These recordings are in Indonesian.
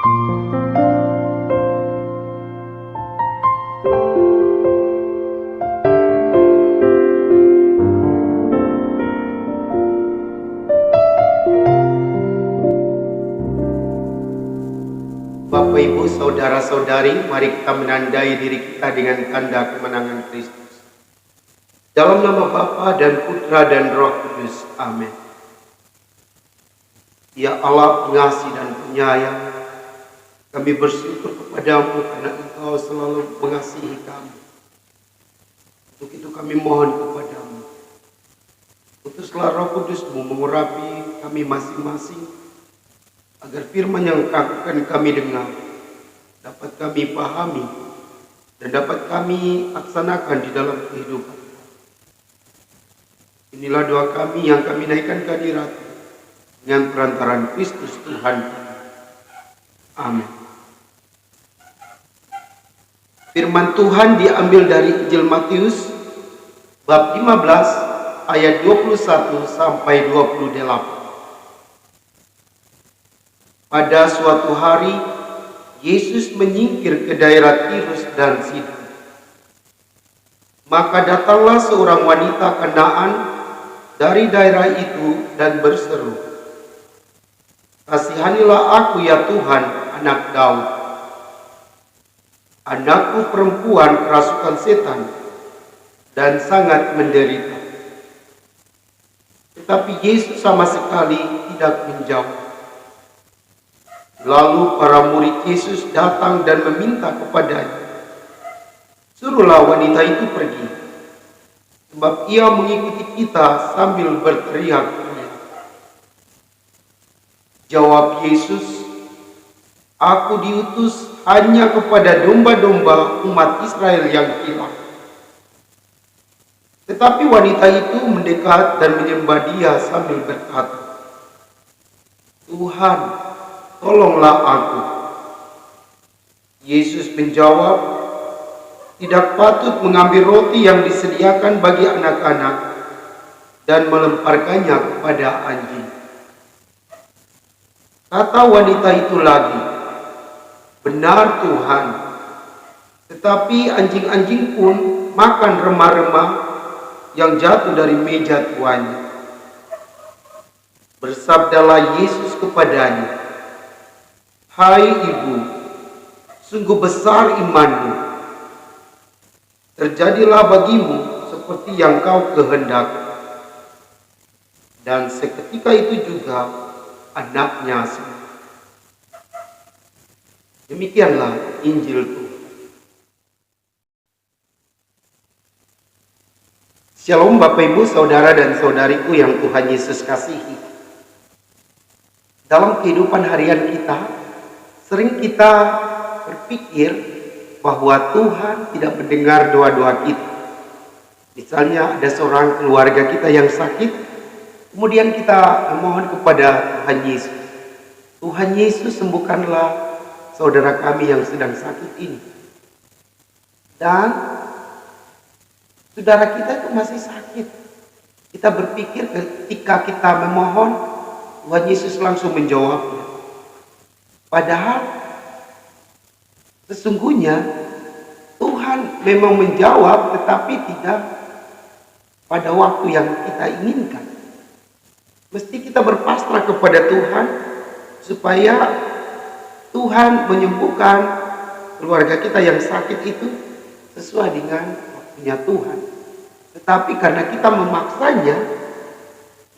Bapak, Ibu, Saudara-saudari, mari kita menandai diri kita dengan tanda kemenangan Kristus. Dalam nama Bapa dan Putra dan Roh Kudus. Amin. Ya Allah pengasih dan penyayang, kami bersyukur kepadamu karena Engkau selalu mengasihi kami. Untuk itu kami mohon kepadamu, utuslah Roh Kudus-Mu mengurapi kami masing-masing, agar firman yang akan kami dengar dapat kami pahami dan dapat kami laksanakan di dalam kehidupan. Inilah doa kami yang kami naikkan ke hadirat dengan perantaraan Kristus Tuhan kami. Amin. Firman Tuhan diambil dari Injil Matius bab 15 ayat 21 sampai 28. Pada suatu hari, Yesus menyingkir ke daerah Tirus dan Sidon. Maka datanglah seorang wanita Kanaan dari daerah itu dan berseru, "Kasihanilah aku ya Tuhan, anak Daud. Anakku perempuan kerasukan setan dan sangat menderita." Tetapi Yesus sama sekali tidak menjawab. Lalu para murid Yesus datang dan meminta kepadanya, "Suruhlah wanita itu pergi, sebab ia mengikuti kita sambil berteriak-teriak." Jawab Yesus, "Aku diutus hanya kepada domba-domba umat Israel yang hilang." Tetapi wanita itu mendekat dan menyembah Dia sambil berkata, "Tuhan, tolonglah aku." Yesus menjawab, "Tidak patut mengambil roti yang disediakan bagi anak-anak dan melemparkannya kepada anjing." Kata wanita itu lagi, "Benar Tuhan, tetapi anjing-anjing pun makan remah-remah yang jatuh dari meja tuannya." Bersabdalah Yesus kepadanya, "Hai ibu, sungguh besar imanmu. Terjadilah bagimu seperti yang kau kehendaki." Dan seketika itu juga anaknya sembuh. Demikianlah Injil Tuhan. Shalom Bapak, Ibu, Saudara dan Saudariku yang Tuhan Yesus kasihi. Dalam kehidupan harian kita, sering kita berpikir bahwa Tuhan tidak mendengar doa-doa kita. Misalnya ada seorang keluarga kita yang sakit, kemudian kita memohon kepada Tuhan Yesus, "Tuhan Yesus, sembuhkanlah saudara kami yang sedang sakit ini." Dan saudara kita itu masih sakit. Kita berpikir ketika kita memohon, Tuhan Yesus langsung menjawabnya. Padahal sesungguhnya Tuhan memang menjawab, tetapi tidak pada waktu yang kita inginkan. Mesti kita berpasrah kepada Tuhan supaya Tuhan menyembuhkan keluarga kita yang sakit itu sesuai dengan waktunya Tuhan. Tetapi karena kita memaksanya,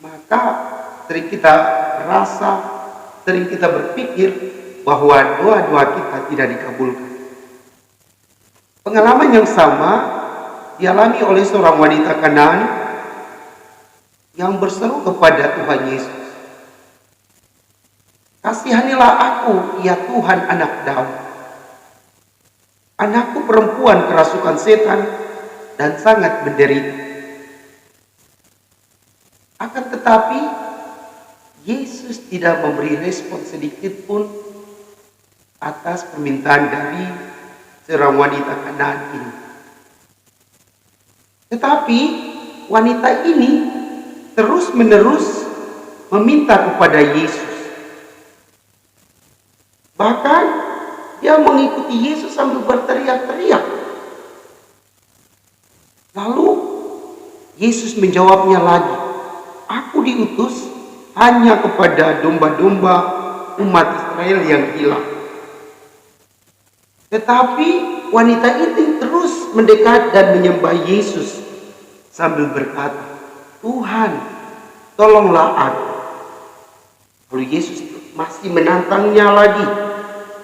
maka sering kita rasa, sering kita berpikir bahwa doa-doa kita tidak dikabulkan. Pengalaman yang sama dialami oleh seorang wanita Kanaan yang berseru kepada Tuhan Yesus, "Kasihanilah aku ya Tuhan, anak Daud. Anakku perempuan kerasukan setan dan sangat menderita." Akan tetapi Yesus tidak memberi respon sedikit pun atas permintaan dari seorang wanita Kanaan ini. Tetapi wanita ini terus-menerus meminta kepada Yesus. Bahkan dia mengikuti Yesus sambil berteriak-teriak. Lalu Yesus menjawabnya lagi, "Aku diutus hanya kepada domba-domba umat Israel yang hilang." Tetapi wanita itu terus mendekat dan menyembah Yesus sambil berkata, "Tuhan, tolonglah aku." Lalu Yesus masih menantangnya lagi.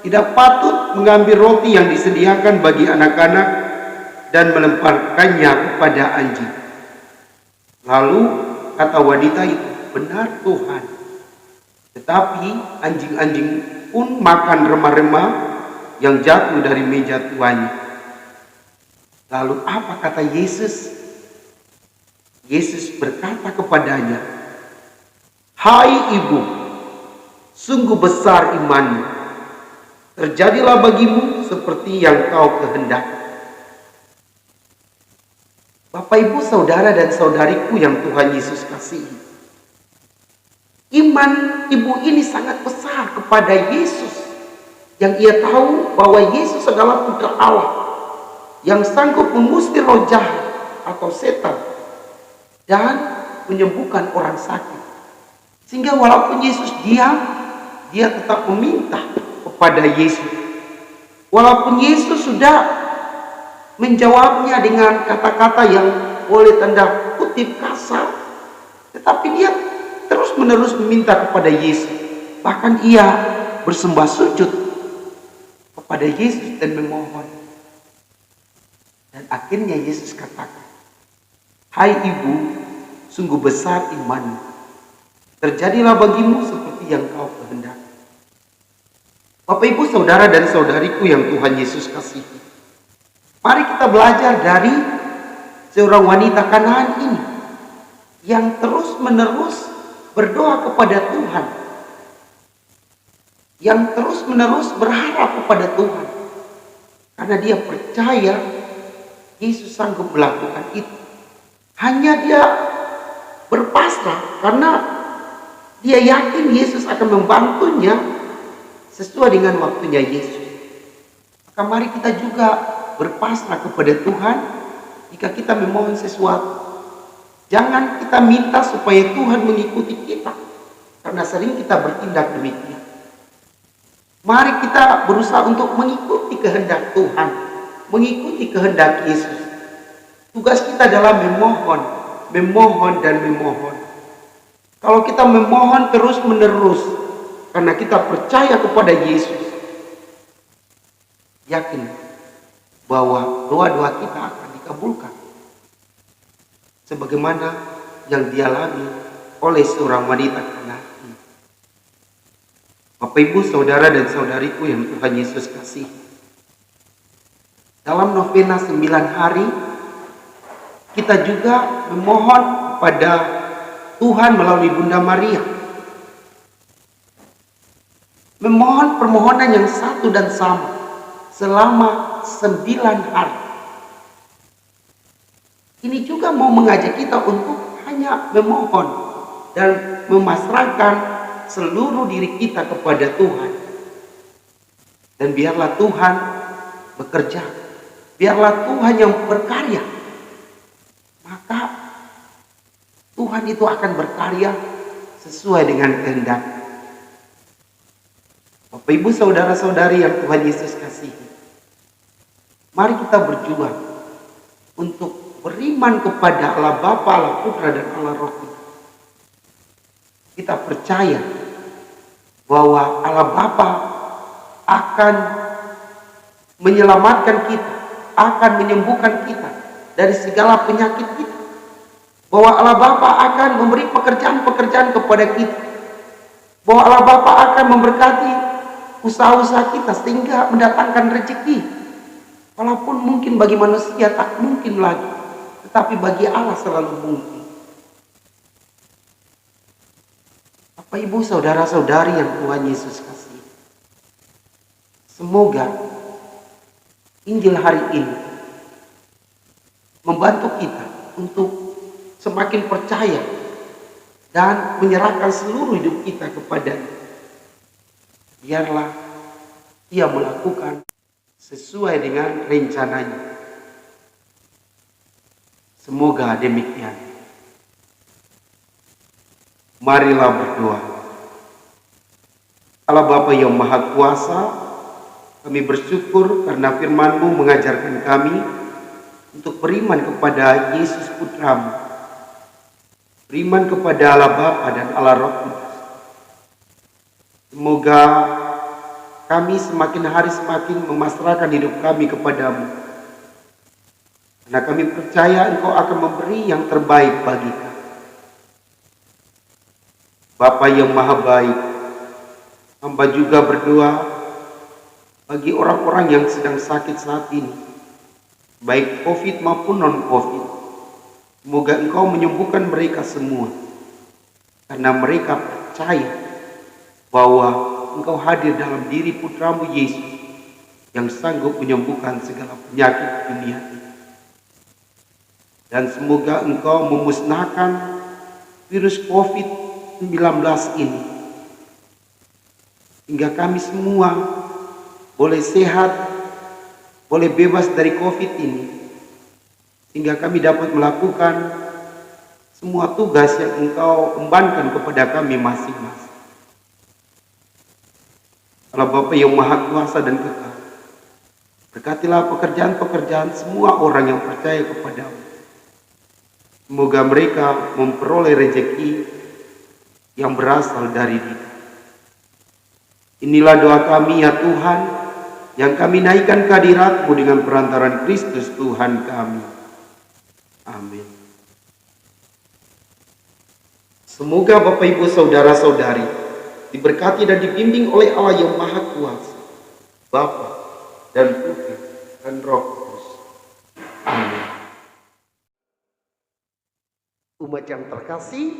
Tidak patut mengambil roti yang disediakan bagi anak-anak dan melemparkannya kepada anjing. Lalu kata wanita itu, "Benar Tuhan." Tetapi anjing-anjing pun makan remah-remah yang jatuh dari meja tuannya. Lalu apa kata Yesus? Yesus berkata kepadanya, "Hai ibu, sungguh besar imanmu. Terjadilah bagimu seperti yang kau kehendaki." Bapak, Ibu, saudara dan saudariku yang Tuhan Yesus kasihi, iman ibu ini sangat besar kepada Yesus, yang ia tahu bahwa Yesus adalah putra Allah yang sanggup mengusir roh jahat atau setan dan menyembuhkan orang sakit. Sehingga walaupun Yesus diam, dia tetap meminta kepada Yesus. Walaupun Yesus sudah menjawabnya dengan kata-kata yang boleh tanda kutip kasar, tetapi dia terus-menerus meminta kepada Yesus. Bahkan ia bersembah sujud kepada Yesus dan memohon. Dan akhirnya Yesus katakan, "Hai ibu, sungguh besar imanmu. Terjadilah bagimu seperti yang kau kehendaki." Bapak, Ibu, saudara dan saudariku yang Tuhan Yesus kasihi, mari kita belajar dari seorang wanita Kanaan ini yang terus-menerus berdoa kepada Tuhan, yang terus-menerus berharap kepada Tuhan, karena dia percaya Yesus sanggup melakukan itu. Hanya dia berpasrah karena dia yakin Yesus akan membantunya sesuai dengan waktunya Yesus. Maka mari kita juga berpasrah kepada Tuhan jika kita memohon sesuatu. Jangan kita minta supaya Tuhan mengikuti kita, karena sering kita bertindak demikian. Mari kita berusaha untuk mengikuti kehendak Tuhan, mengikuti kehendak Yesus. Tugas kita adalah memohon, memohon dan memohon. Kalau kita memohon terus-menerus karena kita percaya kepada Yesus, yakin bahwa doa-doa kita akan dikabulkan sebagaimana yang dialami oleh seorang wanita Kanaan. Bapak, Ibu, saudara dan saudariku yang Tuhan Yesus kasih, dalam novena 9 hari kita juga memohon kepada Tuhan melalui Bunda Maria, memohon permohonan yang satu dan sama selama 9 hari. Ini juga mau mengajak kita untuk hanya memohon dan memasrahkan seluruh diri kita kepada Tuhan. Dan biarlah Tuhan bekerja, biarlah Tuhan yang berkarya. Maka Tuhan itu akan berkarya sesuai dengan kehendak. Bapak, Ibu, saudara-saudari yang Tuhan Yesus kasihi, mari kita berjuang untuk beriman kepada Allah Bapa, Allah Putra, dan Allah Roh Kudus. Kita percaya bahwa Allah Bapa akan menyelamatkan kita, akan menyembuhkan kita dari segala penyakit kita. Bahwa Allah Bapa akan memberi pekerjaan-pekerjaan kepada kita. Bahwa Allah Bapa akan memberkati usaha-usaha kita sehingga mendatangkan rezeki. Walaupun mungkin bagi manusia tak mungkin lagi, tetapi bagi Allah selalu mungkin. Bapak, Ibu, saudara-saudari yang Tuhan Yesus kasih, semoga Injil hari ini membantu kita untuk semakin percaya dan menyerahkan seluruh hidup kita kepada-Nya. Biarlah ia melakukan sesuai dengan rencananya. Semoga demikian. Marilah berdoa. Allah Bapa yang Maha Kuasa, kami bersyukur karena firman-Mu mengajarkan kami untuk beriman kepada Yesus Putra-Mu, beriman kepada Allah Bapa dan Allah Roh Kudus. Semoga kami semakin hari semakin memasrahkan hidup kami kepadamu, karena kami percaya Engkau akan memberi yang terbaik bagi kami. Bapa yang Maha Baik, hamba juga berdoa bagi orang-orang yang sedang sakit saat ini, baik COVID maupun non-COVID. Semoga Engkau menyembuhkan mereka semua, karena mereka percaya bahwa Engkau hadir dalam diri Putra-Mu Yesus yang sanggup menyembuhkan segala penyakit dunia ini. Dan semoga Engkau memusnahkan virus COVID-19 ini, hingga kami semua boleh sehat, boleh bebas dari COVID ini, sehingga kami dapat melakukan semua tugas yang Engkau embankan kepada kami masing-masing. Allah Bapa yang Maha Kuasa dan Kekal, berkatilah pekerjaan-pekerjaan semua orang yang percaya kepadamu. Semoga mereka memperoleh rezeki yang berasal dari Dia. Inilah doa kami ya Tuhan, yang kami naikkan kehadirat-Mu dengan perantaran Kristus Tuhan kami. Amin. Semoga Bapak Ibu Saudara-saudari diberkati dan dibimbing oleh Allah yang Maha Kuasa, Bapa dan Putra dan Roh Kudus. Amin. Umat yang terkasih,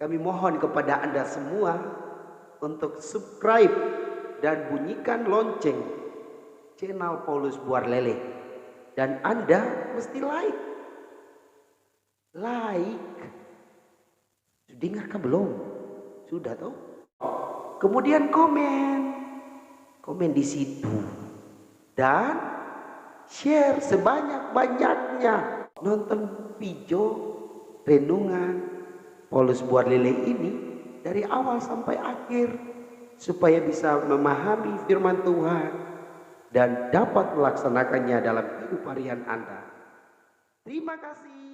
kami mohon kepada Anda semua untuk subscribe dan bunyikan lonceng channel Paulus Buarlele. Dan Anda mesti like. Sudah dengarkah belum? Sudah toh? Kemudian komen di situ dan share sebanyak-banyaknya. Nonton video renungan Paulus Buarlele ini dari awal sampai akhir, supaya bisa memahami firman Tuhan dan dapat melaksanakannya dalam kehidupan harian Anda. Terima kasih.